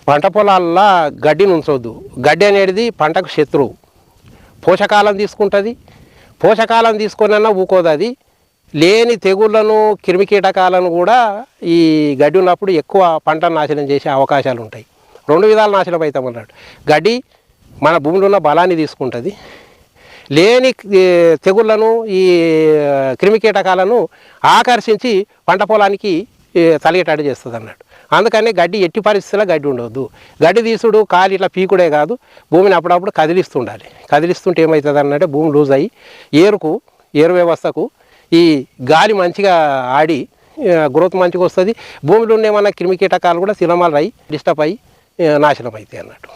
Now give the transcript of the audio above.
పంట పొలాల్లో గడ్డిని ఉంచవద్దు. గడ్డి అనేది పంటకు శత్రువు. పోషకాలను తీసుకుంటుంది. పోషకాలను తీసుకొనన్నా ఊకోదు. అది లేని తెగుళ్లను క్రిమికీటకాలను కూడా ఈ గడ్డి ఉన్నప్పుడు ఎక్కువ పంటను నాశనం చేసే అవకాశాలు ఉంటాయి. 2 విధాలు నాశనం అవుతామన్నాడు. గడ్డి మన భూమిలో ఉన్న బలాన్ని తీసుకుంటుంది. లేని తెగుళ్లను ఈ క్రిమికీటకాలను ఆకర్షించి పంట పొలానికి తలిగేటాడు చేస్తుంది అన్నాడు. అందుకని గడ్డి ఎట్టి పరిస్థితుల్లో గడ్డి ఉండవద్దు. గడ్డి తీసుడు కాలు ఇట్లా పీకుడే కాదు, భూమిని అప్పుడప్పుడు కదిలిస్తుండాలి. కదిలిస్తుంటే ఏమవుతుంది అన్నట్టే భూమి లూజ్ అయ్యి ఏరు వ్యవస్థకు ఈ గాలి మంచిగా ఆడి గ్రోత్ మంచిగా వస్తుంది. భూమిలో ఉన్న ఏమన్నా క్రిమికీటకాలు కూడా సిలమాలు అయ్యి డిస్టర్బ్ అయ్యి నాశనం అవుతాయి అన్నట్టు.